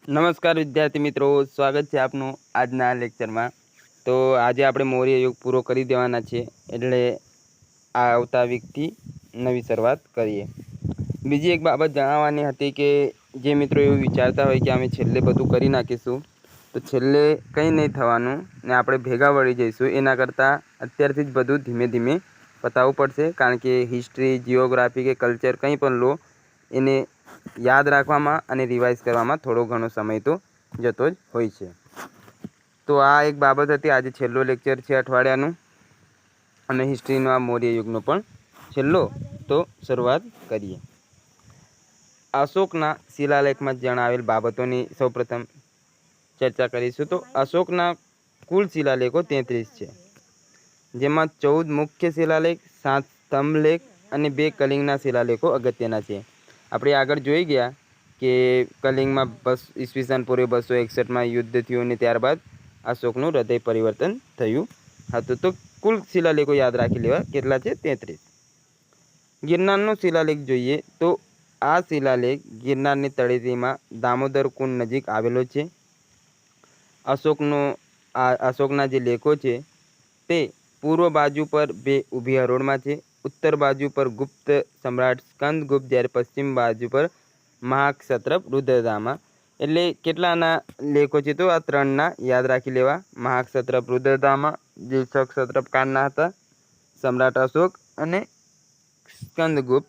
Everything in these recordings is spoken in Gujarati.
નમસ્કાર વિદ્યાર્થી મિત્રો, સ્વાગત છે આપનું આજના લેક્ચરમાં। તો આજે આપણે મૌર્ય યુગ પૂરો કરી દેવાના છે, એટલે આવતા વીકથી નવી શરૂઆત કરીએ। બીજી એક બાબત જણાવવાની હતી કે જે મિત્રો એવું વિચારતા હોય કે અમે છેલ્લે બધું કરી નાખીશું, તો છેલ્લે કંઈ નહીં થવાનું ને આપણે ભેગા વળી જઈશું। એના કરતાં અત્યારથી જ બધું ધીમે ધીમે પતાવવું પડશે, કારણ કે હિસ્ટ્રી, જિયોગ્રાફી કે કલ્ચર કંઈ પણ લો, એને યાદ રાખવામાં અને રિવાઇઝ કરવામાં થોડો ઘણો સમય તો જતો જ હોય છે। તો આ એક બાબત હતી। આજે છેલ્લો લેક્ચર છે અઠવાડિયાનું, અને હિસ્ટ્રીનો આ મૌર્ય યુગનો પણ છેલ્લો। તો શરૂઆત કરીએ। અશોકના શિલાલેખમાં જણાવેલ બાબતોની સૌપ્રથમ ચર્ચા કરીશું। તો અશોકના કુલ શિલાલેખો 33 છે, જેમાં 14 મુખ્ય શિલાલેખ, 7 સ્તંભલેખ અને 2 કલિંગના શિલાલેખો અગત્યના છે। આપણે આગળ જોઈ ગયા કે કલિંગમાં ઈસવીસન પૂર્વે 261માં યુદ્ધ થયું અને ત્યારબાદ અશોકનું હૃદય પરિવર્તન થયું હતું। તો કુલ શિલાલેખો યાદ રાખી લેવા કેટલા છે? 33। ગિરનારનો શિલાલેખ જોઈએ તો આ શિલાલેખ ગિરનારની તળેટીમાં દામોદર કુંડ નજીક આવેલો છે। અશોકના જે લેખો છે તે પૂર્વ બાજુ પર 2 ઊભી હરોળમાં છે। ઉત્તર બાજુ પર ગુપ્ત સમ્રાટ સ્કંદગુપ્ત, જ્યારે પશ્ચિમ બાજુ પર મહાક્ષત્રપ રુદ્રદામા। એટલે કેટલાના લેખો છે? તો આ 3ના યાદ રાખી લેવા। મહાક્ષત્રપ રુદ્રદામા જે સક્ષત્રપ કાળના હતા, સમ્રાટ અશોક અને સ્કંદગુપ્ત,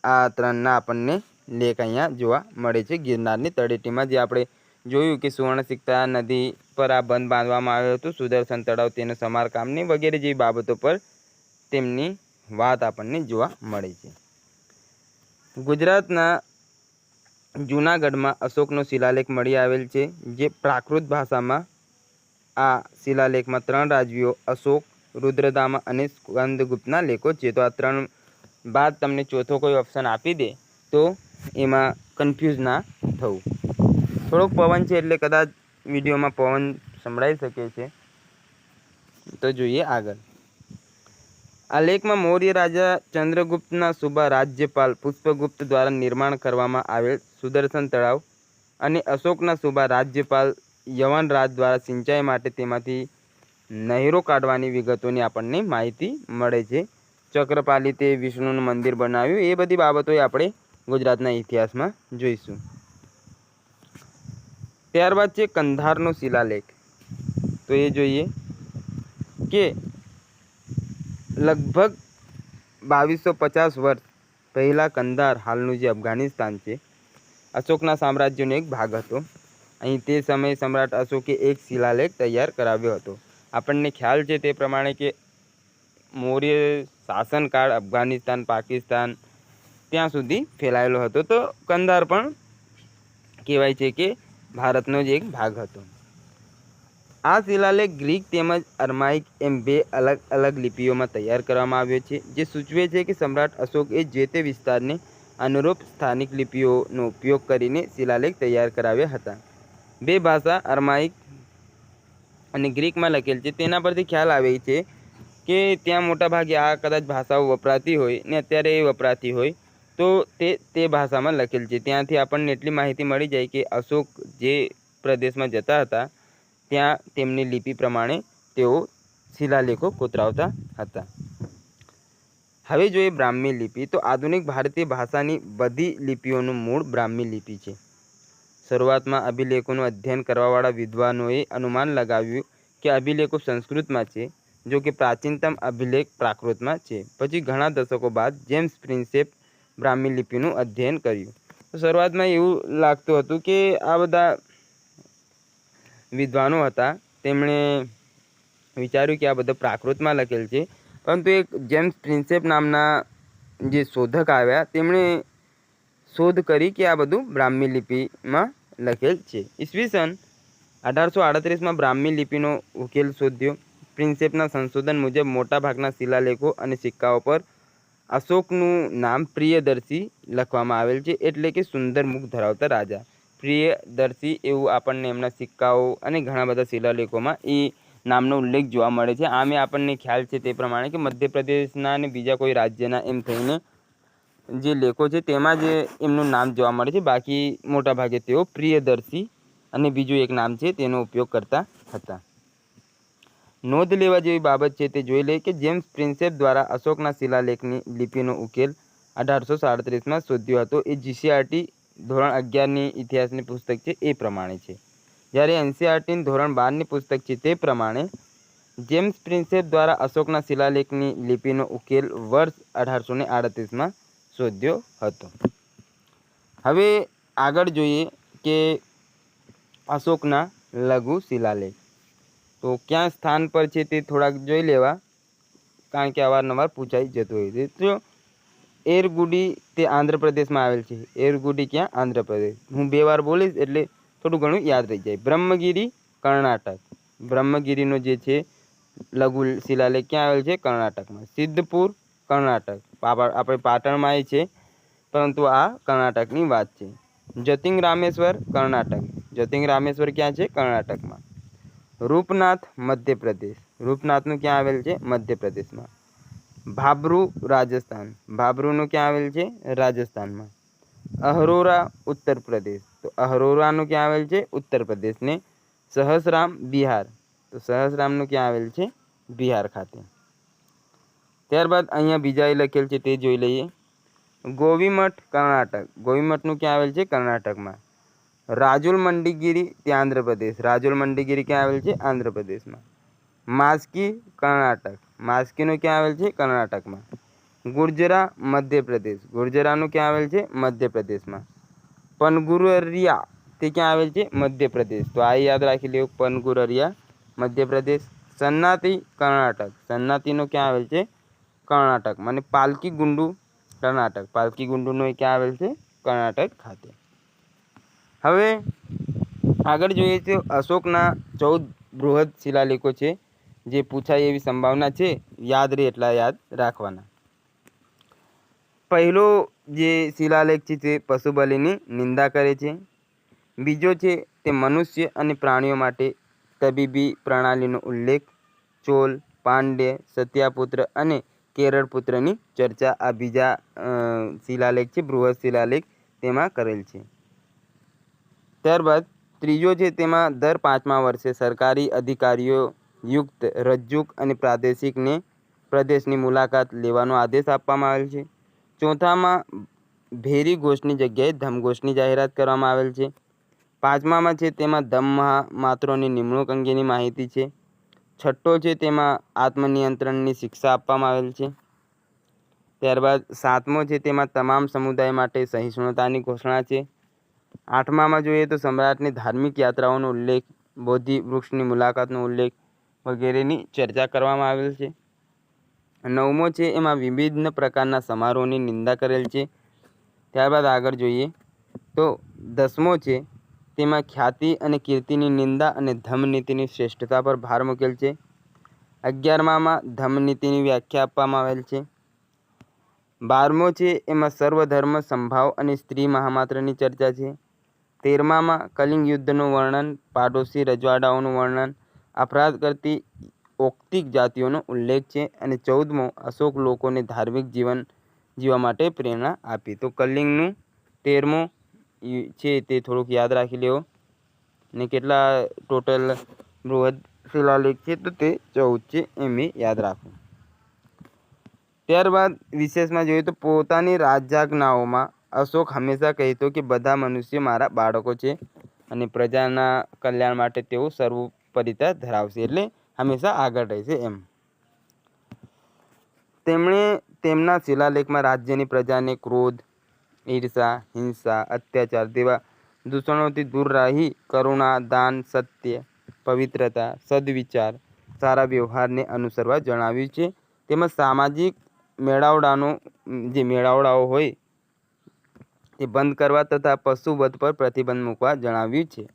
આ 3ના આપણને લેખ અહીંયા જોવા મળે છે ગિરનારની તળેટીમાં। જે આપણે જોયું કે સુવર્ણસિક્તા નદી પર આ બંધ બાંધવામાં આવ્યો હતો, સુદર્શન તળાવ તેનું સમારકામની વગેરે જેવી બાબતો પર તેમની વાત આપણને જોવા મળે છે। ગુજરાતના જૂનાગઢમાં અશોકનો શિલાલેખ મળી આવેલ છે, જે પ્રાકૃત ભાષામાં આ શિલાલેખમાં 3 રાજવીઓ અશોક, રુદ્રદામા અને સ્કંદગુપ્તના લેખો છે। તો આ 3 બાદ તમને ચોથો કોઈ ઓપ્શન આપી દે તો એમાં કન્ફ્યુઝ ના થવું। થોડોક પવન છે એટલે કદાચ વિડીયોમાં પવન સંભળાઈ શકે છે। તો જોઈએ આગળ। આ લેખમાં મૌર્ય રાજા ચંદ્રગુપ્તના સુબા રાજ્યપાલ પુષ્પગુપ્ત દ્વારા નિર્માણ કરવામાં આવેલ સુદર્શન તળાવ અને અશોકના સુબા રાજ્યપાલ યવનરાજ દ્વારા સિંચાઈ માટે તેમાંથી નહેરો કાઢવાની વિગતોની આપણને માહિતી મળે છે। ચક્રપાલિતે વિષ્ણુનું મંદિર બનાવ્યું, એ બધી બાબતો આપણે ગુજરાતના ઇતિહાસમાં જોઈશું। ત્યારબાદ છે કંધારનો શિલાલેખ। તો એ જોઈએ કે લગભગ 2250 વર્ષ પહેલાં કંધાર, હાલનું જે અફઘાનિસ્તાન છે, અશોકના સામ્રાજ્યનો એક ભાગ હતો। અહીં તે સમયે સમ્રાટ અશોકે એક શિલાલેખ તૈયાર કરાવ્યો હતો। આપણને ખ્યાલ છે તે પ્રમાણે કે મૌર્ય શાસનકાળ અફઘાનિસ્તાન, પાકિસ્તાન ત્યાં સુધી ફેલાયેલો હતો। તો કંધાર પણ કહેવાય છે કે ભારતનો જ એક ભાગ હતો। આ શિલાલેખ ગ્રીક તેમજ અરમાઇક એમ 2 અલગ અલગ લિપિઓમાં તૈયાર કરવામાં આવ્યો છે, જે સૂચવે છે કે સમ્રાટ અશોકે જે તે વિસ્તારને અનુરૂપ સ્થાનિક લિપિઓનો ઉપયોગ કરીને શિલાલેખ તૈયાર કરાવ્યા હતા। 2 ભાષા અરમાઇક અને ગ્રીકમાં લખેલ છે। તેના પરથી ખ્યાલ આવે છે કે ત્યાં મોટાભાગે આ કદાચ ભાષાઓ વપરાતી હોય ને અત્યારે એ વપરાતી હોય, તો તે ભાષામાં લખેલ છે। ત્યાંથી આપણને એટલી માહિતી મળી જાય કે અશોક જે પ્રદેશમાં જતા હતા ત્યાં તેમની લિપિ પ્રમાણે તેઓ શિલાલેખો કોતરાવતા હતા। હવે જોઈએ બ્રાહ્મી લિપિ। તો આધુનિક ભારતીય ભાષાની બધી લિપિઓનું મૂળ બ્રાહ્મી લિપિ છે। શરૂઆતમાં અભિલેખોનું અધ્યયન કરવાવાળા વિદ્વાનોએ અનુમાન લગાવ્યું કે અભિલેખો સંસ્કૃતમાં છે, જો કે પ્રાચીનતમ અભિલેખ પ્રાકૃતમાં છે। પછી ઘણા દશકો બાદ જેમ્સ પ્રિન્સેપ બ્રાહ્મી લિપિનું અધ્યયન કર્યું। તો શરૂઆતમાં એવું લાગતું હતું કે આ બધા વિદ્વાનો હતા, તેમણે વિચાર્યું કે આ બધું પ્રાકૃતમાં લખેલ છે, પરંતુ એક જેમ્સ પ્રિન્સેપ નામના જે શોધક આવ્યા, તેમણે શોધ કરી કે આ બધું બ્રાહ્મી લિપિમાં લખેલ છે। ઈસવીસન 1838માં બ્રાહ્મી લિપિનો ઉકેલ શોધ્યો। પ્રિન્સેપના સંશોધન મુજબ મોટાભાગના શિલાલેખો અને સિક્કાઓ પર અશોકનું નામ પ્રિયદર્શી લખવામાં આવેલ છે, એટલે કે સુંદર મુખ ધરાવતા રાજા પ્રિયદર્શી, એવું આપણને એમના સિક્કાઓ અને ઘણા બધા શિલાલેખોમાં એ નામનો ઉલ્લેખ જોવા મળે છે। આમે આપણને ખ્યાલ છે તે પ્રમાણે કે મધ્યપ્રદેશના અને બીજા કોઈ રાજ્યના એમ થઈને જે લેખો છે તેમાં જ એમનું નામ જોવા મળે છે, બાકી મોટા ભાગે તેઓ પ્રિયદર્શી અને બીજું એક નામ છે તેનો ઉપયોગ કરતા હતા. નોંધ લેવા જેવી બાબત છે તે જોઈ લઈએ કે જેમ્સ પ્રિન્સેપ દ્વારા અશોકના શિલાલેખની લિપિનો ઉકેલ 1837માં શોધ્યો હતો. એ જીસીઆરટી ધોરણ 11ની ઇતિહાસની પુસ્તક છે એ પ્રમાણે છે. જ્યારે એનસીઆરટીની ધોરણ 12ની પુસ્તક છે તે પ્રમાણે જેમ્સ પ્રિન્સેપ દ્વારા અશોકના શિલાલેખની લિપિનો ઉકેલ વર્ષ 1838માં શોધ્યો હતો. હવે આગળ જોઈએ કે અશોકના લઘુ શિલાલેખ તો ક્યાં સ્થાન પર છે તે થોડાક જોઈ લેવા, કારણ કે અવારનવાર પૂછાઈ જતું હોય છે. તો એરગુડી તે આંધ્રપ્રદેશમાં આવેલ છે. એરગુડી ક્યાં? આંધ્રપ્રદેશ. હું 2 વાર બોલીશ એટલે થોડું ઘણું યાદ રહી જાય. બ્રહ્મગીરી કર્ણાટક. બ્રહ્મગીરીનો જે છે લઘુ શિલાલેખ ક્યાં આવેલ છે? કર્ણાટકમાં. સિદ્ધપુર કર્ણાટક. આપણે પાટણમાં એ છે, પરંતુ આ કર્ણાટકની વાત છે. જતિંગ રામેશ્વર કર્ણાટક. જતિંગ રામેશ્વર ક્યાં છે? કર્ણાટકમાં. રૂપનાથ મધ્યપ્રદેશ. રૂપનાથનું ક્યાં આવેલ છે? મધ્યપ્રદેશમાં. ભાભરૂ રાજસ્થાન. ભાભરૂનું ક્યાં આવેલ છે? રાજસ્થાનમાં. અહરોરા ઉત્તર પ્રદેશ. તો અહરોરાનું ક્યાં આવેલ છે? ઉત્તર પ્રદેશને. સહસરામ બિહાર. તો સહસરામનું ક્યાં આવેલ છે? બિહાર ખાતે. ત્યારબાદ અહીંયા બીજા એ લખેલ છે તે જોઈ લઈએ. ગોવીમઠ કર્ણાટક. ગોવીમઠનું ક્યાં આવેલ છે? કર્ણાટકમાં. રાજુલ મંડીગીરી તે આંધ્રપ્રદેશ. રાજુલ મંડીગીરી ક્યાં આવેલ છે? આંધ્રપ્રદેશમાં. માસ્કી કર્ણાટક. માસ્કીનું ક્યાં આવેલ છે? કર્ણાટકમાં. ગુર્જરા મધ્યપ્રદેશ. ગુર્જરાનું ક્યાં આવેલ છે? મધ્યપ્રદેશમાં. પનગુરરિયા તે ક્યાં આવેલ છે? મધ્યપ્રદેશ. તો આ યાદ રાખી લેવું, પનગુરરિયા મધ્યપ્રદેશ. સન્નાતી કર્ણાટક. સન્નાતીનું ક્યાં આવેલ છે? કર્ણાટકમાં. અને પાલકી ગુંડુ કર્ણાટક. પાલકી ગુંડુનું ક્યાં આવેલ છે? કર્ણાટક ખાતે. હવે આગળ જોઈએ તો અશોકના 14 બૃહદ શિલાલેખો છે જે પૂછાય એવી સંભાવના છે. યાદ રહે એટલા યાદ રાખવાના. પહેલો જે શિલાલેખ છે તે પશુ બલિની નિંદા કરે છે. બીજો છે તે મનુષ્ય અને પ્રાણીઓ માટે તબીબી પ્રણાલીનો ઉલ્લેખ. ચોલ, પાંડ્ય, સત્યાપુત્ર અને કેરળપુત્રની ચર્ચા આ બીજા શિલાલેખ છે, બૃહદ શિલાલેખ તેમાં કરેલ છે. ત્યારબાદ ત્રીજો છે તેમાં દર 5મા વર્ષે સરકારી અધિકારીઓ યુક્ત રજૂક અને પ્રદેશની મુલાકાત લેવાનો આદેશ આપવામાં આવેલ છે. ચોથામાં ભેરી ઘોષની જગ્યાએ ધમઘોષની જાહેરાત કરવામાં આવેલ છે. 5મામાં છે તેમાં ધમ્મમાત્રોની નિમણૂક અંગેની માહિતી છે. છઠ્ઠો છે તેમાં આત્મનિયંત્રણની શિક્ષા આપવામાં આવેલ છે. ત્યારબાદ 7મો છે તેમાં તમામ સમુદાય માટે સહિષ્ણુતાની ઘોષણા છે. 8મામાં જોઈએ તો સમ્રાટની ધાર્મિક યાત્રાઓનો ઉલ્લેખ, બોધિ વૃક્ષની મુલાકાતનો ઉલ્લેખ વગેરેની ચર્ચા કરવામાં આવેલ છે. 9મો છે એમાં વિભિન્ન પ્રકારના સમારોહની નિંદા કરેલ છે. ત્યારબાદ આગળ જોઈએ તો 10મો છે તેમાં ખ્યાતિ અને કીર્તિની નિંદા અને ધમ્મનીતિની શ્રેષ્ઠતા પર ભાર મૂકેલ છે. 11મામાં ધમ્મનીતિની વ્યાખ્યા આપવામાં આવેલ છે. 12મો છે એમાં સર્વધર્મ સંભાવ અને સ્ત્રી મહામાત્રની ચર્ચા છે. 13મામાં કલિંગ યુદ્ધનું વર્ણન, પાડોશી રજવાડાઓનું વર્ણન, અપરાધ કરતી ઔક્તિક જાતિઓનો ઉલ્લેખ છે. અને 14મો અશોક લોકોને ધાર્મિક જીવન જીવવા માટે પ્રેરણા આપી. તો કલિંગનું 13મો છે તે થોડુંક યાદ રાખી લેવો. ને કેટલા ટોટલ બૃહદ શિલાલેખ છે? તો તે 14 છે, એમ યાદ રાખવું. ત્યારબાદ વિશેષમાં જોઈએ તો પોતાની રાજ્યાજ્ઞાઓમાં અશોક હંમેશા કહેતો કે બધા મનુષ્ય મારા બાળકો છે અને પ્રજાના કલ્યાણ માટે તેઓ સર્વોપરિતા ધરાવશે, એટલે હંમેશા આગળ રહેશે એમ. તેમણે તેમના શિલાલેખમાં રાજ્યની પ્રજાને ક્રોધ, ઈર્ષા, હિંસા, અત્યાચાર જેવા દૂષણોથી દૂર રહી કરુણા, દાન, સત્ય, પવિત્રતા, સદવિચાર, સારા વ્યવહારને અનુસરવા જણાવ્યું છે. તેમજ સામાજિક મેળાવડાઓ હોય તે બંધ કરવા તથા પશુવધ પર પ્રતિબંધ મૂકવા જણાવ્યું છે.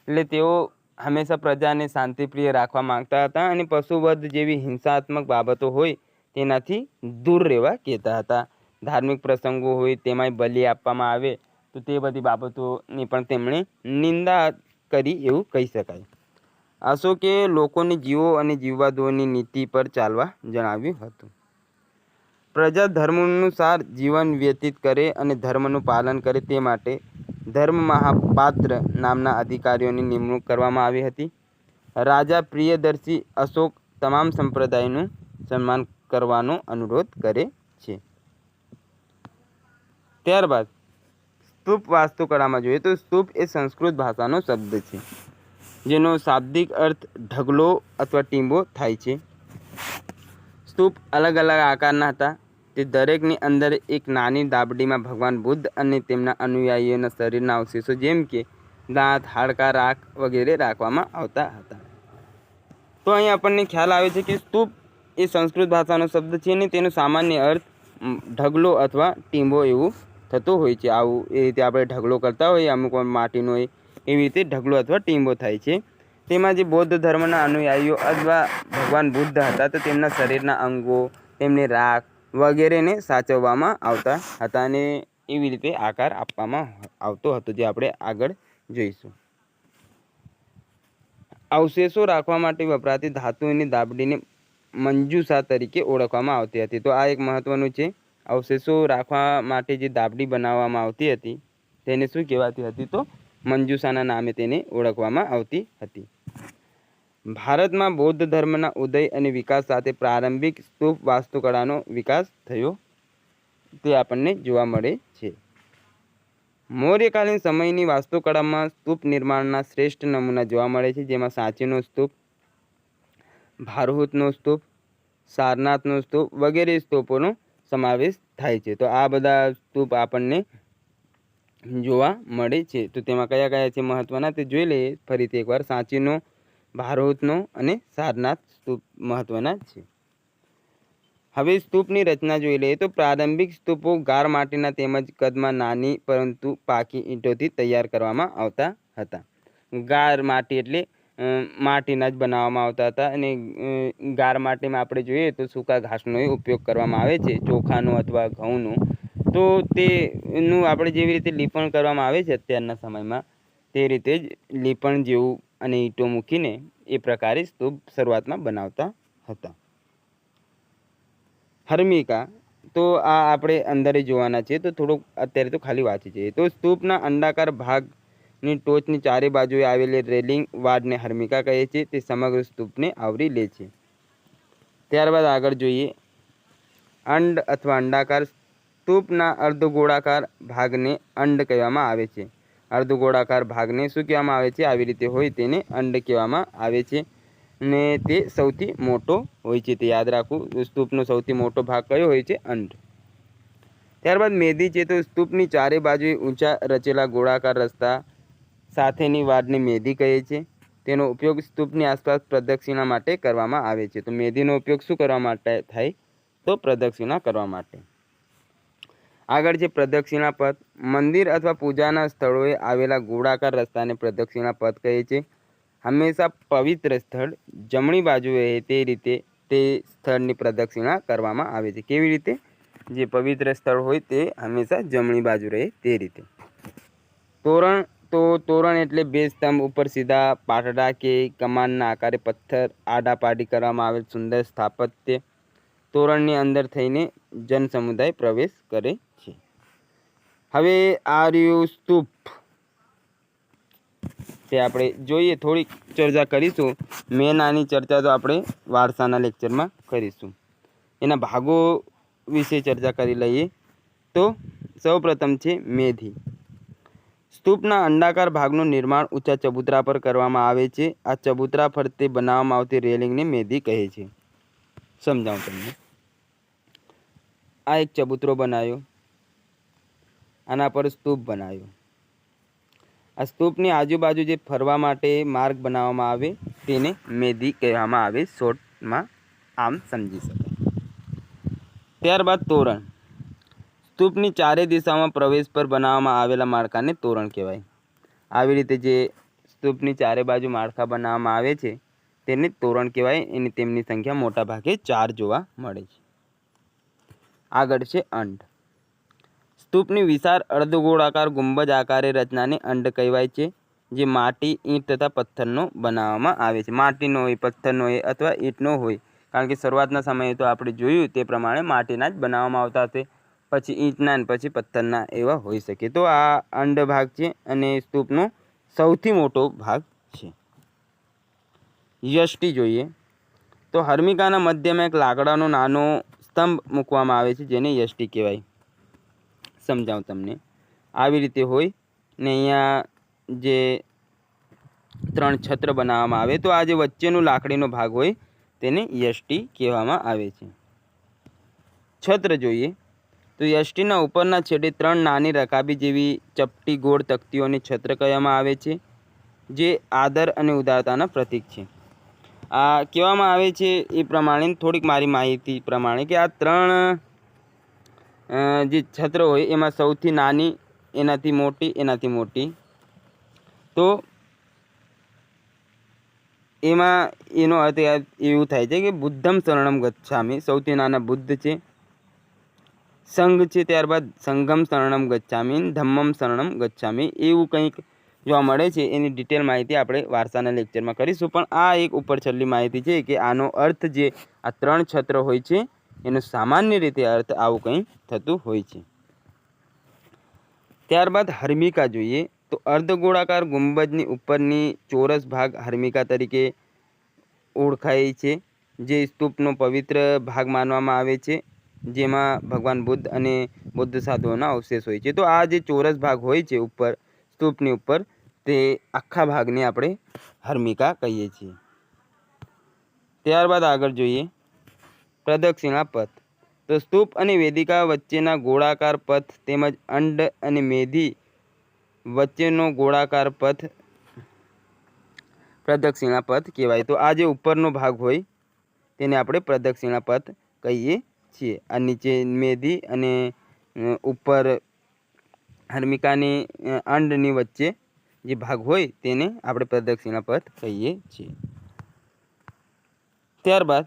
એટલે તેઓ હંમેશા પ્રજાને શાંતિપ્રિય રાખવા માંગતા હતા અને પશુવધ જેવી હિંસાત્મક બાબતો હોય તેનાથી દૂર રહેવા કહેતા હતા. ધાર્મિક પ્રસંગો હોય તેમાંય બલિ આપવામાં આવે તો તે બધી બાબતોની પણ તેમણે નિંદા કરી એવું કહી શકાય. અશોકે લોકોને જીવો અને જીવવા દોની નીતિ પર ચાલવા જણાવ્યું હતું. પ્રજા ધર્માનુસાર જીવન વ્યતીત કરે અને ધર્મનું પાલન કરે તે માટે ધર્મ મહાપાત્ર નામના અધિકારીઓની નિમણૂક કરવામાં આવી હતી. રાજા પ્રિયદર્શી અશોક તમામ સંપ્રદાયનું સન્માન કરવાનો અનુરોધ કરે છે. ત્યારબાદ સ્તૂપ વાસ્તુકળામાં જોઈએ તો સ્તૂપ એ સંસ્કૃત ભાષાનો શબ્દ છે જેનો શાબ્દિક અર્થ ઢગલો અથવા ટીંબો થાય છે. સ્તૂપ અલગ અલગ આકારના હતા. તે દરેકની અંદર એક નાની દાબડીમાં ભગવાન બુદ્ધ અને તેમના અનુયાયીઓના શરીરના અવશેષો જેમ કે દાંત, હાડકાં, રાખ વગેરે રાખવામાં આવતા હતા. તો અહીં આપણને ખ્યાલ આવે છે કે સ્તૂપ એ સંસ્કૃત ભાષાનો શબ્દ છે અને તેનો સામાન્ય અર્થ ઢગલો અથવા ટીંબો એવું થતો હોય છે. આવું એ રીતે આપણે ઢગલો કરતા હોઈએ અમુક માટીનો હોય એવી રીતે ઢગલો અથવા ટીંબો થાય છે. તેમાં જે બૌદ્ધ ધર્મના અનુયાયીઓ અથવા ભગવાન બુદ્ધ હતા તો તેમના શરીરના અંગો, તેમની રાખ વગેરેને સાચવવામાં આવતા હતા અને એવી રીતે આકાર આપવામાં આવતો હતો જે આપણે આગળ જોઈશું. અવશેષો રાખવા માટે વપરાતી ધાતુની દાબડીને મંજૂસા તરીકે ઓળખવામાં આવતી હતી. તો આ એક મહત્વનું છે. અવશેષો રાખવા માટે જે દાબડી બનાવવામાં આવતી હતી તેને શું કહેવાતી હતી? તો મંજૂસાના નામે તેને ઓળખવામાં આવતી હતી. ભારતમાં બૌદ્ધ ધર્મના ઉદય અને વિકાસ સાથે પ્રારંભિક સ્તૂપ વાસ્તુકળાનો વિકાસ થયો તે આપણને જોવા મળે છે. મૌર્યકાલીન સમયની વાસ્તુકળામાં સ્તૂપ નિર્માણના શ્રેષ્ઠ નમૂના જોવા મળે છે જેમાં સાંચીનો સ્તૂપ, ભારહૂતનો સ્તૂપ, સારનાથનો સ્તૂપ વગેરે સ્તૂપોનો સમાવેશ થાય છે. તો આ બધા સ્તૂપ આપણને જોવા મળે છે. તો તેમાં કયા કયા છે મહત્વના તે જોઈ લઈએ ફરીથી એકવાર. સાંચીનો, ભારહૂતનો અને સારનાથ સ્તૂપ મહત્વના છે. હવે સ્તૂપની રચના જોઈ લઈએ તો પ્રારંભિક સ્તૂપો ગાર માટીના તેમજ કદમાં નાની પરંતુ પાકી ઈંટોથી તૈયાર કરવામાં આવતા હતા. ગાર માટી એટલે માટીના જ બનાવવામાં આવતા હતા અને ગાર માટીમાં આપણે જોઈએ તો સૂકા ઘાસનો ઉપયોગ કરવામાં આવે છે, ચોખાનો અથવા ઘઉંનો. તો તેનું આપણે જેવી રીતે લીપણ કરવામાં આવે છે અત્યારના સમયમાં તે રીતે જ લીપણ જેવું અને ઈંટો મૂકીને એ પ્રકારે સ્તૂપ શરૂઆતમાં બનાવતા હતા. હર્મિકા તો આ આપણે અંદર જોવાના છે તો થોડુંક અત્યારે તો ખાલી વાંચી જઈએ. તો સ્તૂપના અંડાકાર ભાગની ટોચની ચારે બાજુએ આવેલી રેલિંગ વાડને હર્મિકા કહે છે. તે સમગ્ર સ્તૂપને આવરી લે છે. ત્યારબાદ આગળ જોઈએ. અંડ અથવા અંડાકાર સ્તૂપના અર્ધગોળાકાર ભાગને અંડ કહેવામાં આવે છે. અર્ધગોળાકાર ભાગને શું કહેવામાં આવે છે? આવી રીતે હોય તેને અંડ કહેવામાં આવે છે ને તે સૌથી મોટો હોય છે. તે યાદ રાખવું. સ્તૂપનો સૌથી મોટો ભાગ કયો હોય છે? અંડ. ત્યારબાદ મેદી છે. તો સ્તૂપની ચારે બાજુએ ઊંચા રચેલા ગોળાકાર રસ્તા સાથેની વાડને મેદી કહે છે. તેનો ઉપયોગ સ્તૂપની આસપાસ પ્રદક્ષિણા માટે કરવામાં આવે છે. તો મેદીનો ઉપયોગ શું કરવા માટે થાય? તો પ્રદક્ષિણા કરવા માટે. આગળ છે પ્રદક્ષિણા પથ. મંદિર અથવા પૂજાના સ્થળોએ આવેલા ગોળાકાર રસ્તાને પ્રદક્ષિણા પથ કહે છે. હંમેશા પવિત્ર સ્થળ જમણી બાજુએ તે રીતે તે સ્થળની પ્રદક્ષિણા કરવામાં આવે છે. કેવી રીતે? જે પવિત્ર સ્થળ હોય તે હંમેશા જમણી બાજુ રહે તે રીતે. તોરણ તો તોરણ એટલે બે સ્તંભ ઉપર સીધા પાટડા કે કમાનના આકારે પથ્થર આડાપાડી કરવામાં આવેલ સુંદર સ્થાપત્ય. તોરણની અંદર થઈને જનસમુદાય પ્રવેશ કરે છે. હવે આ રહ્યું સ્તૂપ. તે આપણે જોઈએ થોડીક ચર્ચા કરીશું. મેન આની ચર્ચા તો આપણે વારસાના લેક્ચરમાં કરીશું. એના ભાગો વિશે ચર્ચા કરી લઈએ. તો સૌપ્રથમ છે મેદી. સ્તૂપના અંડાકાર ભાગનું નિર્માણ ઊંચા ચબૂતરા પર કરવામાં આવે છે. આ ચબૂતરા ફરતે બનાવવામાં આવતી રેલિંગને મેદી કહે છે. સમજાવું તમને. આ એક ચબૂતરો બનાવ્યો, આના પર સ્તૂપ બનાવ્યો. આ સ્તૂપની આજુબાજુ જે ફરવા માટે માર્ગ બનાવવામાં આવે તેને મેદી કહેવામાં આવે. શોર્ટમાં આમ સમજી શકાય. ત્યારબાદ તોરણ. સ્તૂપની ચારે દિશામાં પ્રવેશ પર બનાવવામાં આવેલા માળખાને તોરણ કહેવાય. આવી રીતે જે સ્તૂપની ચારે બાજુ માળખા બનાવવામાં આવે છે તેને તોરણ કહેવાય. એની તેમની સંખ્યા મોટા ભાગે 4 જોવા મળે છે. આગળ છે અંડ. સ્તૂપની વિશાળ અર્ધગોળાકાર ગુંબજ આકારે રચનાને અંડ કહેવાય છે જે માટી, ઈંટ તથા પથ્થરનો બનાવવામાં આવે છે. માટીનો હોય, પથ્થરનો હોય અથવા ઈંટનો હોય કારણ કે શરૂઆતના સમયે તો આપણે જોયું તે પ્રમાણે માટીના જ બનાવવામાં આવતા હશે, પછી ઈંટના અને પછી પથ્થરના એવા હોઈ શકે. તો આ અંડ ભાગ છે અને સ્તૂપનો સૌથી મોટો ભાગ છે. યષ્ટિ જોઈએ તો હર્મિકાના મધ્યમાં એક લાકડાનો નાનો સ્તંભ મૂકવામાં આવે છે, જેને યષ્ટિ કહેવાય. સમજાવું તમને. આવી રીતે હોય ને અહીંયા જે 3 છત્ર બનાવવામાં આવે, તો આ જે વચ્ચેનો લાકડીનો ભાગ હોય તેને યષ્ટિ કહેવામાં આવે છે. છત્ર જોઈએ તો યષ્ટિના ઉપરના છેડે 3 નાની રકાબી જેવી ચપટી ગોળ તકતીઓને છત્ર કહેવામાં આવે છે, જે આદર અને ઉદારતાના પ્રતીક છે. આ કહેવામાં આવે છે એ પ્રમાણે થોડીક મારી માહિતી પ્રમાણે કે આ 3 જે છત્ર હોય એમાં સૌથી નાની, એનાથી મોટી, એનાથી મોટી, તો એમાં એનો અર્થ એવું થાય છે કે બુદ્ધમ શરણમ ગચ્છામી, સૌથી નાના બુદ્ધ છે. સંઘ છે, ત્યારબાદ સંઘમ શરણમ ગચ્છામી, ધમ્મમ શરણમ ગચ્છામી, એવું કંઈક જોવા મળે છે. એની ડિટેલ માહિતી આપણે વારસાના લેક્ચરમાં કરીશું. પણ આ એક ઉપર છેલ્લી માહિતી છે કે આનો અર્થ જે આ 3 છત્ર હોય છે એનો સામાન્ય રીતે અર્થ આવું કંઈ થતું હોય છે. ત્યારબાદ હર્મિકા જોઈએ તો અર્ધગોળાકાર ગુંબજની ઉપરની ચોરસ ભાગ હર્મિકા તરીકે ઓળખાય છે, જે સ્તૂપનો પવિત્ર ભાગ માનવામાં આવે છે, જેમાં ભગવાન બુદ્ધ અને બૌદ્ધ સાધુઓના અવશેષ હોય છે. તો આ જે ચોરસ ભાગ હોય છે ઉપર સ્તૂપની ઉપર, તે આખા ભાગને આપણે હર્મિકા કહીએ છીએ. ત્યારબાદ આગળ જોઈએ પ્રદક્ષિણા પથ. તો સ્તૂપ અને વેદિકા વચ્ચેના ગોળાકાર પથ તેમજ અંડ અને મેધી વચ્ચેનો ગોળાકાર પથ પ્રદક્ષિણા પથ કહેવાય. તો આ જે ઉપરનો ભાગ હોય તેને આપણે પ્રદક્ષિણા પથ કહીએ છીએ. આ નીચે મેધી અને ઉપર હર્મિકાની અંડની વચ્ચે જે ભાગ હોય તેને આપણે પ્રદક્ષિણા પથ કહીએ છીએ. ત્યારબાદ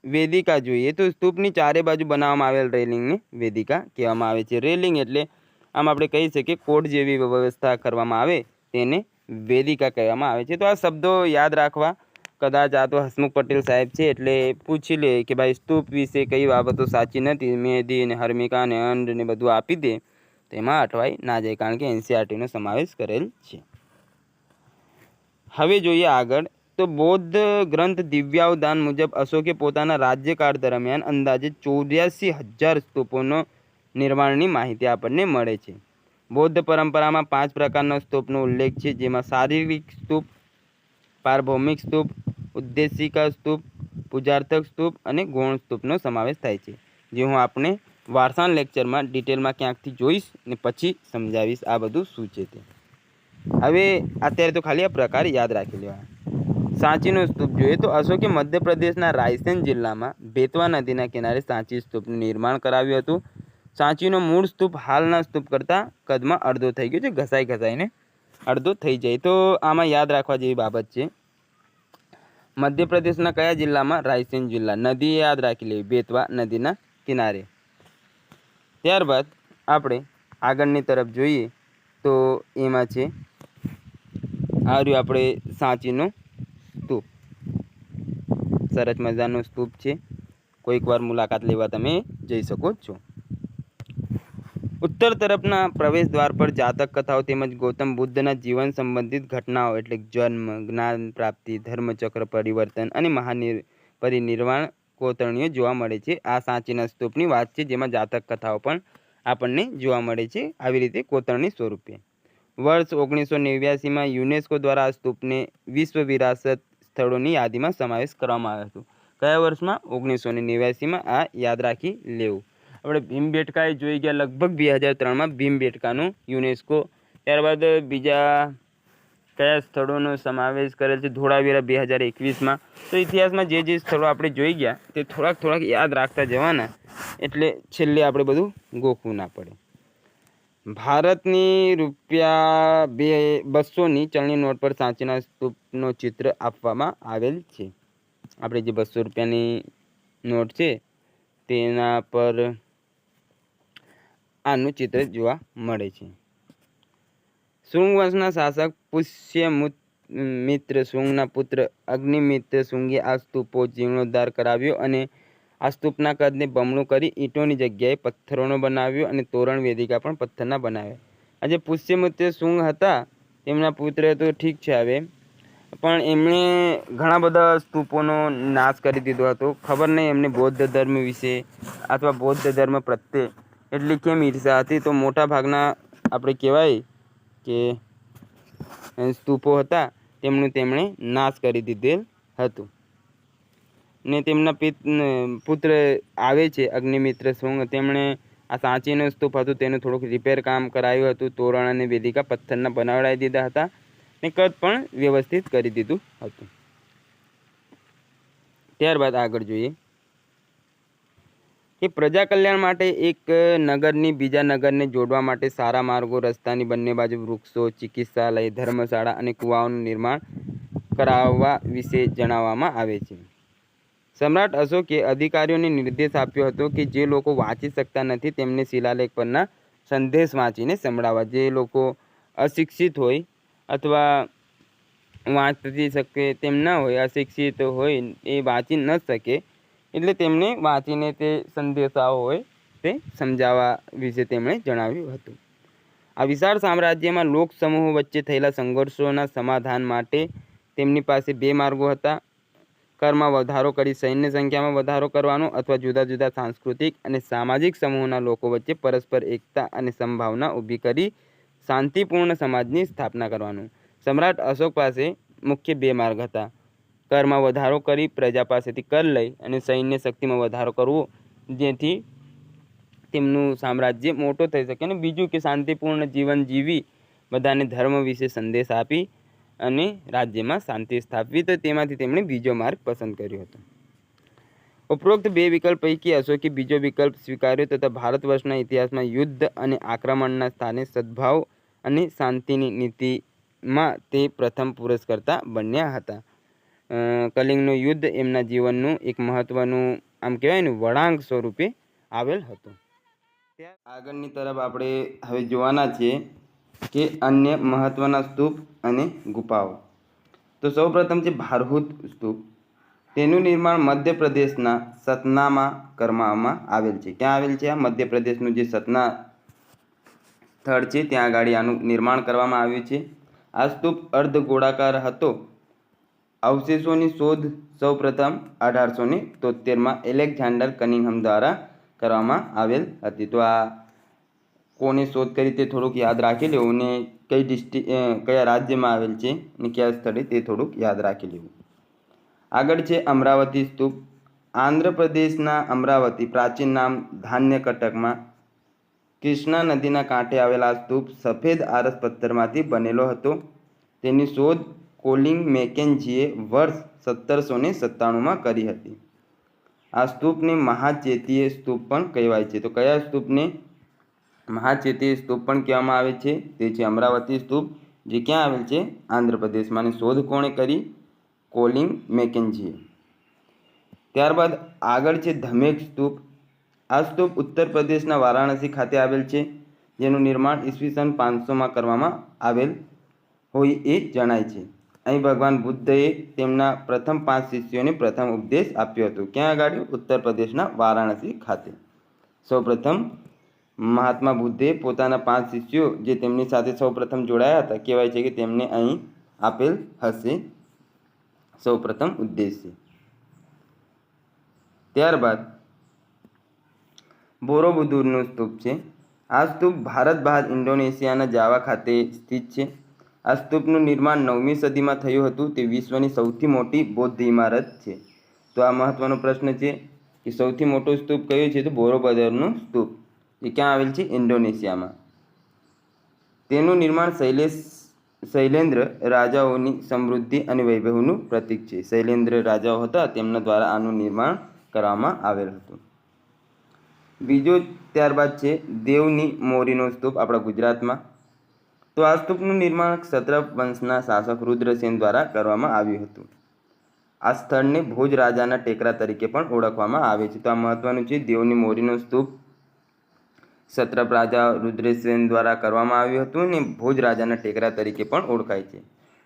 વેદિકા જોઈએ તો સ્તૂપની ચારે બાજુ બનાવવામાં આવેલ રેલિંગને વેદિકા કહેવામાં આવે છે. રેલિંગ એટલે આમ આપણે કહી શકીએ કોડ જેવી વ્યવસ્થા કરવામાં આવે તેને વેદિકા કહેવામાં આવે છે. તો આ શબ્દો યાદ રાખવા. કદાચ આ તો હસમુખ પટેલ સાહેબ છે એટલે પૂછી લે કે ભાઈ સ્તૂપ વિશે કઈ બાબતો સાચી નથી, મેદી ને હર્મિકા ને અંડ ને બધું આપી દે, તો એમાં અટવાઈ ના જાય, કારણ કે એનસીઆરટીનો સમાવેશ કરેલ છે. હવે જોઈએ આગળ તો બૌદ્ધ ગ્રંથ દિવ્યાવદાન મુજબ અશોકે પોતાના રાજ્યકાળ દરમિયાન અંદાજે 84,000 સ્તૂપોનો નિર્માણની માહિતી આપણને મળે છે. બૌદ્ધ પરંપરામાં 5 પ્રકારના સ્તૂપનો ઉલ્લેખ છે, જેમાં શારીરિક સ્તૂપ, પારભૌમિક સ્તૂપ, ઉદ્દેશિકા સ્તૂપ, પૂજાર્થક સ્તૂપ અને ગૌણ સ્તૂપનો સમાવેશ થાય છે, જે હું આપણે વારસાના લેક્ચરમાં ડિટેલમાં ક્યાંકથી જોઈશ ને પછી સમજાવીશ આ બધું શું છે તે. હવે અત્યારે તો ખાલી આ પ્રકાર યાદ રાખી લેવા. સાંચીનો સ્તૂપ જોઈએ તો અશોકે મધ્યપ્રદેશના રાયસેન જિલ્લામાં બેતવા નદીના કિનારે સાંચી સ્તૂપનું નિર્માણ કરાવ્યું હતું. સાંચીનો મૂળ સ્તૂપ હાલના સ્તૂપ કરતાં કદમાં અડધો થઈ ગયો છે, ઘસાઈને અડધો થઈ જાય. તો આમાં યાદ રાખવા જેવી બાબત છે. મધ્યપ્રદેશના કયા જિલ્લામાં? રાયસેન જિલ્લા. નદી યાદ રાખી લેવી, બેતવા નદીના કિનારે. ત્યારબાદ આપણે આગળની તરફ જોઈએ તો એમાં છે આ રહ્યું આપણે સાંચીનો સ્તૂપ. સરસ મજાનો સ્તૂપ છે, કોઈક વાર મુલાકાત લેવા તમે જઈ શકો છો. ઉત્તર તરફના પ્રવેશ દ્વાર પર જાતક કથાઓ તેમજ ગૌતમ બુદ્ધના જીવન સંબંધિત ઘટનાઓ એટલે જન્મ, જ્ઞાન પ્રાપ્તિ, ધર્મચક્ર પરિવર્તન અને પરિનિર્વાણ કોતરણીઓ જોવા મળે છે. આ સાંચીના સ્તૂપની વાત છે, જેમાં જાતક કથાઓ પણ આપણને જોવા મળે છે આવી રીતે કોતરણી સ્વરૂપે. વર્ષ 1989માં યુનેસ્કો દ્વારા આ સ્તૂપને વિશ્વ વિરાસત સ્થળોની યાદીમાં સમાવેશ કરવામાં આવ્યો હતો. કયા વર્ષમાં? 1989માં. આ યાદ રાખી લેવું. આપણે ભીમબેટકા જોઈ ગયા લગભગ 2003માં ભીમબેટકાનું યુનેસ્કો. ત્યારબાદ બીજા કયા સ્થળોનો સમાવેશ કરેલ છે? ધોળાવીરા 2021માં. તો ઇતિહાસમાં જે સ્થળો આપણે જોઈ ગયા તે થોડાક યાદ રાખતા જવાના, એટલે છેલ્લે આપણે બધું ગોખવું ના પડે. ભારતની ₹200ની ચલણી નોટ પર સાંચીના સ્તૂપનો ચિત્ર આપવામાં આવેલ છે. આપણે જે ₹200ની નોટ છે તેના પર આનું ચિત્ર જોવા મળે છે. શુંગ વંશના શાસક મિત્ર શુંગના પુત્ર અગ્નિમિત્ર શુંગે આ સ્તૂપો જીર્ણોદ્ધાર કરાવ્યો અને આ સ્તૂપના કદને બમણું કરી ઈંટોની જગ્યાએ પથ્થરોનો બનાવ્યો અને તોરણ વેદિકા પણ પથ્થરના બનાવ્યા. આ જે પુષ્યમિત્ર શુંગ હતા તેમના પુત્ર તો ઠીક છે, હવે પણ એમણે ઘણા બધા સ્તૂપોનો નાશ કરી દીધો હતો. ખબર નહીં એમને બૌદ્ધ ધર્મ વિશે અથવા બૌદ્ધ ધર્મ પ્રત્યે એટલી કેમ ઈર્ષા હતી. તો મોટા ભાગના આપણે કહેવાય કે સ્તૂપો હતા તેમનું તેમણે નાશ કરી દીધેલ હતું. ને તેમના પુત્ર આવે છે અગ્નિમિત્ર શુંગ, તેમણે આ સાંચીનો સ્તૂપ હતું તેનું થોડુંક રિપેર કામ કરાયું હતું. તોરણ અને વેદિકા પથ્થરના બનાવડાવી દીધા હતા ને કદ પણ વ્યવસ્થિત કરી દીધું હતું. ત્યારબાદ આગળ જોઈએ કે પ્રજા કલ્યાણ માટે એક નગરની બીજા નગરને જોડવા માટે સારા માર્ગો, રસ્તાની બંને બાજુ વૃક્ષો, ચિકિત્સાલય, ધર્મશાળા અને કુવાઓનું નિર્માણ કરાવવા વિશે જણાવવામાં આવે છે. સમ્રાટ અશોકે અધિકારીઓને નિર્દેશ આપ્યો હતો કે જે લોકો વાંચી શકતા નથી તેમને શિલાલેખ પરના સંદેશ વાંચીને સંભળાવવા. જે લોકો અશિક્ષિત હોય અથવા વાંચી શકે તેમ ન હોય, અશિક્ષિત હોય, એ વાંચી ન શકે એટલે તેમને વાંચીને તે સંદેશાઓ હોય તે સમજાવવા વિશે તેમણે જણાવ્યું હતું. આ વિશાળ સામ્રાજ્યમાં લોક સમૂહો વચ્ચે થયેલા સંઘર્ષોના સમાધાન માટે તેમની પાસે બે માર્ગો હતા. કરમાં વધારો કરી સૈન્ય સંખ્યામાં વધારો કરવાનો અથવા જુદા જુદા સાંસ્કૃતિક અને સામાજિક સમૂહોના લોકો વચ્ચે પરસ્પર એકતા અને સંભાવના ઊભી કરી શાંતિપૂર્ણ સમાજની સ્થાપના કરવાનું. સમ્રાટ અશોક પાસે મુખ્ય બે માર્ગ હતા. કરમાં વધારો કરી પ્રજા પાસેથી કર લઈ અને સૈન્ય શક્તિમાં વધારો કરવો જેથી તેમનું સામ્રાજ્ય મોટો થઈ શકે, અને બીજું કે શાંતિપૂર્ણ જીવન જીવી બધાને ધર્મ વિશે સંદેશ આપી અને રાજ્યમાં શાંતિ સ્થાપવી. તો તેમાંથી તેમણે બીજો માર્ગ પસંદ કર્યો હતો. ઉપરોક્ત બે વિકલ્પ પૈકી અશોકે બીજો વિકલ્પ સ્વીકાર્યો તથા ભારતવર્ષના ઇતિહાસમાં યુદ્ધ અને આક્રમણના સ્થાને સદ્ભાવ અને શાંતિની નીતિમાં તે પ્રથમ પુરસ્કર્તા બન્યા હતા. કલિંગનું યુદ્ધ એમના જીવનનું એક મહત્વનું આમ કહેવાય ને વળાંક સ્વરૂપે આવેલ હતું. આગળની તરફ આપણે હવે જોવાના છીએ કે અન્ય મહત્વના સ્તૂપ અને ગુફાઓ. તો સૌપ્રથમ છે ભારહૂત સ્તૂપ. તેનું નિર્માણ મધ્યપ્રદેશના સતનામાં કરવામાં આવેલ છે. ક્યાં આવેલ છે? આ મધ્યપ્રદેશનું જે સતના સ્થળ છે ત્યાં આગળ આનું નિર્માણ કરવામાં આવ્યું છે. આ સ્તૂપ અર્ધ ગોળાકાર હતો. અવશેષોની શોધ સૌપ્રથમ 1873માં એલેક્ઝાન્ડર કનિંઘમ દ્વારા કરવામાં આવેલ હતી. તો આ કોને શોધ કરી તે થોડુંક યાદ રાખી લેવું ને કયા રાજ્યમાં આવેલ છે ને કયા સ્થળે તે થોડુંક યાદ રાખી લેવું. આગળ છે અમરાવતી સ્તૂપ. આંધ્રપ્રદેશના અમરાવતી, પ્રાચીન નામ ધાન્યકટકમાં કૃષ્ણા નદીના કાંઠે આવેલા સ્તૂપ સફેદ આરસ પથ્થરમાંથી બનેલો હતો. તેની શોધ કોલિંગ મેકેન્ઝીએ વર્ષ 1797માં કરી હતી. આ સ્તૂપને મહાચેતીય સ્તૂપ પણ કહેવાય છે. તો કયા સ્તૂપને મહાચેતીય સ્તૂપ પણ કહેવામાં આવે છે? તે છે અમરાવતી સ્તૂપ, જે ક્યાં આવેલ છે? આંધ્રપ્રદેશમાં. અને શોધ કોણે કરી? કોલિંગ મેકેન્ઝીએ. ત્યારબાદ આગળ છે ધમેક સ્તૂપ. આ સ્તૂપ ઉત્તર પ્રદેશના વારાણસી ખાતે આવેલ છે, જેનું નિર્માણ ઈસવીસન 500માં કરવામાં આવેલ હોય એ જણાય છે. અહીં ભગવાન બુદ્ધએ તેમના પ્રથમ 5 શિષ્યોને પ્રથમ ઉપદેશ આપ્યો હતો. ક્યાં આગળ? ઉત્તર પ્રદેશના વારાણસી ખાતે. સૌપ્રથમ મહાત્મા બુદ્ધે પોતાના 5 શિષ્યો જે તેમની સાથે સૌપ્રથમ જોડાયા હતા, કહેવાય છે કે તેમને અહીં આપેલ હશે સૌપ્રથમ ઉદ્દેશ્ય. ત્યારબાદ બોરોબુદુરનું સ્તૂપ છે. આ સ્તૂપ ભારત બહાર ઇન્ડોનેશિયાના જાવા ખાતે સ્થિત છે. આ સ્તૂપનું નિર્માણ 9મી સદીમાં થયું હતું. તે વિશ્વની સૌથી મોટી બૌદ્ધ ઇમારત છે. તો આ મહત્વનો પ્રશ્ન છે કે સૌથી મોટો સ્તૂપ કયો છે? તો બોરોબુદુરનું સ્તૂપ, જે ક્યાં આવેલ છે? ઇન્ડોનેશિયામાં. તેનું નિર્માણ શૈલેન્દ્ર રાજાઓની સમૃદ્ધિ અને વૈભવનું પ્રતીક છે. શૈલેન્દ્ર રાજાઓ હતા તેમના દ્વારા આનું નિર્માણ કરવામાં આવેલ હતું. બીજો ત્યારબાદ છે દેવની મોરીનો સ્તૂપ આપણા ગુજરાતમાં. તો આ સ્તૂપનું નિર્માણ ક્ષત્રપ વંશના શાસક રુદ્રસેન દ્વારા કરવામાં આવ્યું હતું. આ સ્થળને ભોજ રાજાના ટેકરા તરીકે પણ ઓળખવામાં આવે છે. તો આ મહત્વનું છે. દેવની મોરીનો સ્તૂપ ક્ષત્રપ રાજા રુદ્રસેન દ્વારા કરવામાં આવ્યું હતું અને ભોજ રાજાના ટેકરા તરીકે પણ ઓળખાય છે.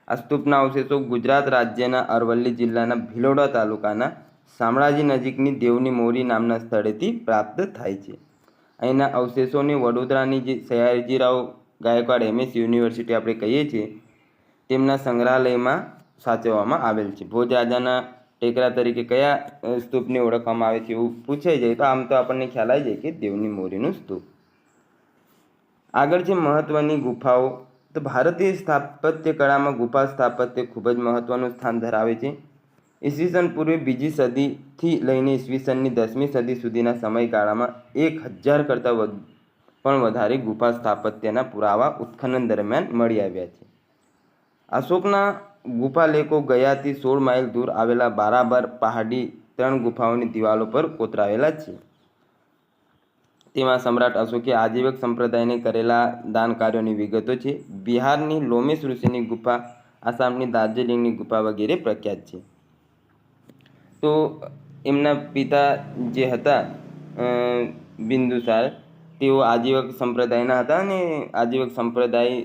આ સ્તૂપના અવશેષો ગુજરાત રાજ્યના અરવલ્લી જિલ્લાના ભિલોડા તાલુકાના શામળાજી નજીકની દેવની મોરી નામના સ્થળેથી પ્રાપ્ત થાય છે. અહીંના અવશેષોને વડોદરાની જે સયાજીરાવ ગાયકવાડ MS યુનિવર્સિટી આપણે કહીએ છીએ તેમના સંગ્રહાલયમાં સાચવવામાં આવેલ છે. ભોજ રાજાના ટેકરા તરીકે કયા સ્તૂપને ઓળખવામાં આવે છે એવું પૂછાઈ જાય તો આમ તો આપણને ખ્યાલ આવી જાય કે દેવની મોરીનું સ્તૂપ. આગળ છે મહત્વની ગુફાઓ. તો ભારતીય સ્થાપત્ય કળામાં ગુફા સ્થાપત્ય ખૂબ જ મહત્વનું સ્થાન ધરાવે છે. ઈસવીસન પૂર્વે 2જી સદીથી લઈને ઈસવીસનની 10મી સદી સુધીના સમયગાળામાં 1000 કરતાં પણ વધારે ગુફા સ્થાપત્યના પુરાવા ઉત્ખનન દરમિયાન મળી આવ્યા છે. અશોકના ગુફાલેખો ગયાથી 16 માઇલ દૂર આવેલા બારાબર પહાડી 3 ગુફાઓની દિવાલો પર કોતરાવેલા છે. તેમાં સમ્રાટ અશોકે આજીવક સંપ્રદાયને કરેલા દાન કાર્યોની વિગતો છે. બિહારની લોમેશ ઋષિની ગુફા, આસામની દાર્જિલિંગની ગુફા વગેરે પ્રખ્યાત છે. તો એમના પિતા જે હતા બિંદુસાર, તેઓ આજીવક સંપ્રદાયના હતા અને આજીવક સંપ્રદાય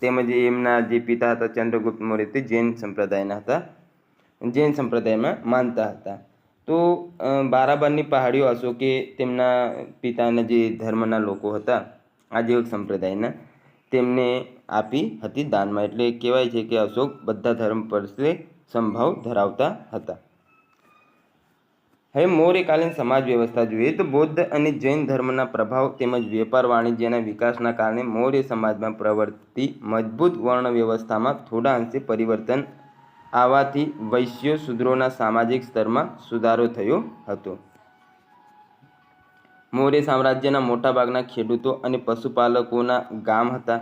તેમજ એમના જે પિતા હતા ચંદ્રગુપ્ત મૌર્ય તે જૈન સંપ્રદાયના હતા, જૈન સંપ્રદાયમાં માનતા હતા. તો બારાબરની પહાડીઓ અશોકે તેમના પિતાના જે ધર્મના લોકો હતા આજીવક સંપ્રદાયના તેમને આપી હતી દાનમાં. એટલે કહેવાય છે કે અશોક બધા ધર્મ પ્રત્યે સમભાવ ધરાવતા હતા. હવે મૌર્યકાલીન સમાજ વ્યવસ્થા જોઈએ તો બૌદ્ધ અને જૈન ધર્મના પ્રભાવ તેમજ વેપાર વાણિજ્યના વિકાસના કારણે મૌર્ય સમાજમાં પ્રવર્તતી મજબૂત વર્ણ વ્યવસ્થામાં થોડા અંશે પરિવર્તન આવવાથી વૈશ્ય શૂદ્રોના સામાજિક સ્તરમાં સુધારો થયો હતો. મૌર્ય સામ્રાજ્યના મોટાભાગના ખેડૂતો અને પશુપાલકોના ગામ હતા.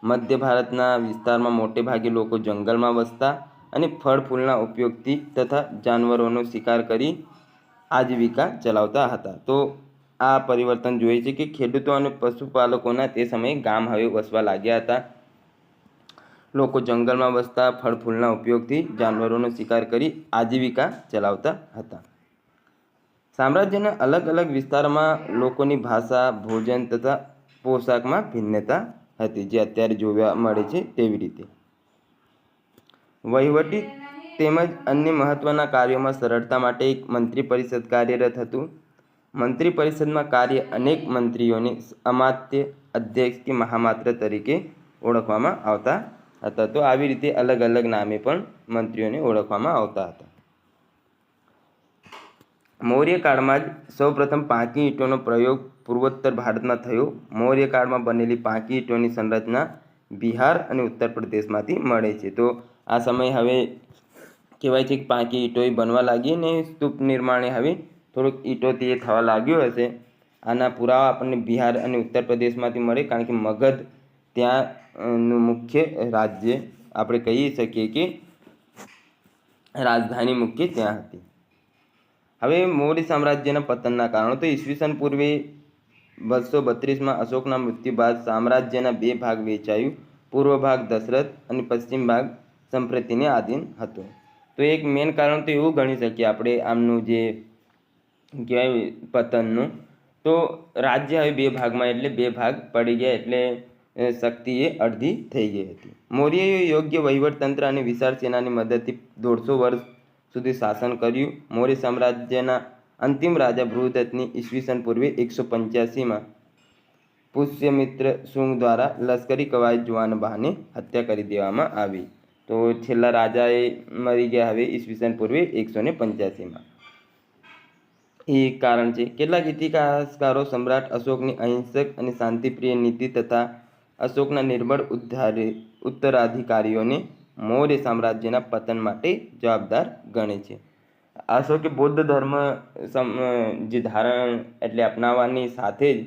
મધ્ય ભારતના વિસ્તારમાં મોટે ભાગે લોકો જંગલમાં વસતા અને ફળ ફૂલના ઉપયોગથી તથા જાનવરોનો શિકાર કરી આજીવિકા ચલાવતા હતા. તો આ પરિવર્તન જોઈએ છે કે ખેડૂતો અને પશુપાલકોના તે સમયે ગામ હવે વસવા લાગ્યા હતા. લોકો જંગલમાં વસતા, ફળ ફૂલના ઉપયોગથી જાનવરોનો શિકાર કરી આજીવિકા ચલાવતા હતા. સામ્રાજ્યના અલગ અલગ વિસ્તારમાં લોકોની ભાષા, ભોજન તથા પોશાકમાં ભિન્નતા હતી, જે અત્યારે જોવા મળે છે તેવી રીતે. વહીવટી તેમજ અન્ય મહત્વના કાર્યોમાં સરળતા માટે એક મંત્રી પરિષદ કાર્યરત હતું. મંત્રી પરિષદમાં કાર્ય અનેક મંત્રીઓને અમાત્ય, અધ્યક્ષ કે મહામાત્ર તરીકે ઓળખવામાં આવતા હતા. તો આવી રીતે અલગ અલગ નામે પણ મંત્રીઓને ઓળખવામાં આવતા હતા. મૌર્ય કાળમાં જ સૌપ્રથમ પાકી ઈંટોનો પ્રયોગ પૂર્વોત્તર ભારતમાં થયો. મૌર્ય કાળમાં બનેલી પાકી ઈંટોની સંરચના બિહાર અને ઉત્તર પ્રદેશમાંથી મળે છે. તો આ સમય હવે કહેવાય છે કે પાકી ઈંટો બનવા લાગી ને સ્તૂપ નિર્માણે હવે થોડુંક ઈંટોથી એ થવા લાગ્યું હશે. આના પુરાવા આપણને બિહાર અને ઉત્તર પ્રદેશમાંથી મળે, કારણ કે મગધ ત્યાંનું મુખ્ય રાજ્ય આપણે કહી શકીએ કે રાજધાની મુખ્ય ત્યાં હતી. હવે મૌર્ય સામ્રાજ્યના પતનના કારણો. તો ઈસવીસન પૂર્વે 232માં અશોકના મૃત્યુ બાદ સામ્રાજ્યના 2 ભાગ વેચાયું. પૂર્વ ભાગ દશરથ અને પશ્ચિમ ભાગ સંપ્રતિને આધીન હતો. તો એક મેઇન કારણ તો એવું ગણી શકીએ આપણે આમનું જે કહેવાય પતનનું. તો રાજ્ય હવે 2 ભાગમાં એટલે 2 ભાગ પડી ગયા, એટલે શક્તિ એ અડધી થઈ ગઈ હતી. મૌર્યએ યોગ્ય વહીવટતંત્ર અને વિશાળ સેનાની મદદથી 150 વર્ષ સુધી શાસન કર્યું. મૌર્ય સામ્રાજ્યના અંતિમ રાજા બૃહદત્તની ઈસવીસન પૂર્વે 185માં પુષ્યમિત્ર શુંગ દ્વારા લશ્કરી કવાયત જોવાના બહાને હત્યા કરી દેવામાં આવી. તો છેલ્લા રાજાએ મરી ગયા હવે ઈસવીસન પૂર્વે 185માં. એ કારણ છે. કેટલાક ઇતિહાસકારો સમ્રાટ અશોકની અહિંસક અને શાંતિપ્રિય નીતિ તથા અશોકના નિર્બળ ઉત્તરાધિકારીઓને મૌર્ય સામ્રાજ્યના પતન માટે જવાબદાર ગણે છે. અશોકે બૌદ્ધ ધર્મ જે ધારણ એટલે અપનાવવાની સાથે જ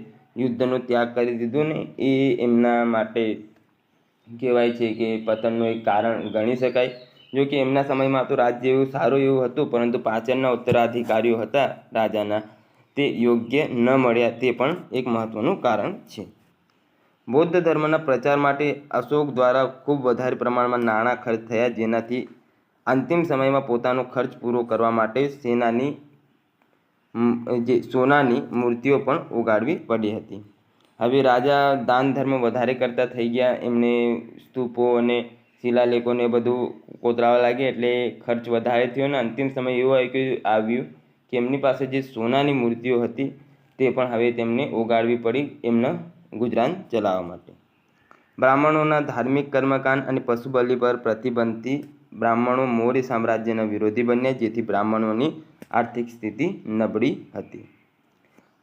યુદ્ધનો ત્યાગ કરી દીધો ને એ એમના માટે કહેવાય છે કે પતનનું એક કારણ ગણી શકાય. જો કે એમના સમયમાં તો રાજ્ય એવું સારું એવું હતું, પરંતુ પાછળના ઉત્તરાધિકારીઓ હતા રાજાના તે યોગ્ય ન મળ્યા, તે પણ એક મહત્વનું કારણ છે. બૌદ્ધ ધર્મના પ્રચાર માટે અશોક દ્વારા ખૂબ વધારે પ્રમાણમાં નાણાં ખર્ચ થયા, જેનાથી અંતિમ સમયમાં પોતાનો ખર્ચ પૂરો કરવા માટે સોનાની મૂર્તિઓ પણ ઉગાડવી પડી હતી. હવે રાજા દાન ધર્મ વધારે કરતા થઈ ગયા. એમને સ્તૂપો અને શિલાલેખોને બધું કોતરાવા લાગ્યા એટલે ખર્ચ વધારે થયો અને અંતિમ સમય એવો આવ્યું કે એમની પાસે જે સોનાની મૂર્તિઓ હતી તે પણ હવે તેમને ઓગાળવી પડી એમના ગુજરાન ચલાવવા માટે. બ્રાહ્મણોના ધાર્મિક કર્મકાંડ અને પશુબલિ પર પ્રતિબંધથી બ્રાહ્મણો મૌર્ય સામ્રાજ્યના વિરોધી બન્યા, જેથી બ્રાહ્મણોની આર્થિક સ્થિતિ નબળી હતી.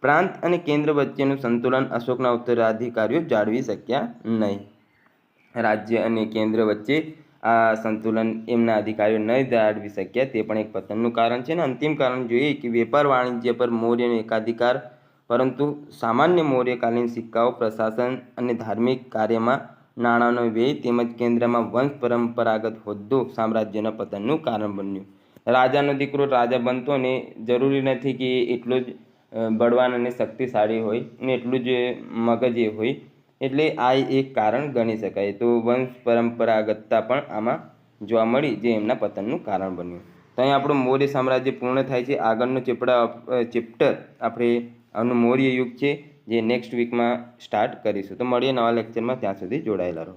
પ્રાંત અને કેન્દ્ર વચ્ચેનું સંતુલન અશોકના ઉત્તરાધિકારીઓ જાળવી શક્યા નહીં. રાજ્ય અને કેન્દ્ર વચ્ચે આ સંતુલન એમના અધિકારીઓ નહીં જાળવી શક્યા, તે પણ એક પતનનું કારણ છે. અને અંતિમ કારણ જોઈએ કે વેપાર વાણિજ્ય પર મૌર્યનો એકાધિકાર, પરંતુ સામાન્ય મૌર્યકાલીન સિક્કાઓ, પ્રશાસન અને ધાર્મિક કાર્યમાં નાણાંનો વ્યય તેમજ કેન્દ્રમાં વંશ પરંપરાગત હોદ્દો સામ્રાજ્યના પતનનું કારણ બન્યું. રાજાનો દીકરો રાજા બનતો અને જરૂરી નથી કે એટલો જ બળવાન અને શક્તિશાળી હોય અને એટલું જ મગજ હોય, એટલે આ એક કારણ ગણી શકાય. તો વંશ પરંપરાગતતા પણ આમાં જોવા મળી, જે એમના પતનનું કારણ બન્યું. તો અહીં આપણું મૌર્ય સામ્રાજ્ય પૂર્ણ થાય છે. આગળનો ચેપ્ટર આપણે આનું મૌર્ય યુગ છે, જે નેક્સ્ટ વીકમાં સ્ટાર્ટ કરીશું. તો મળીએ નવા લેક્ચરમાં, ત્યાં સુધી જોડાયેલા રહો.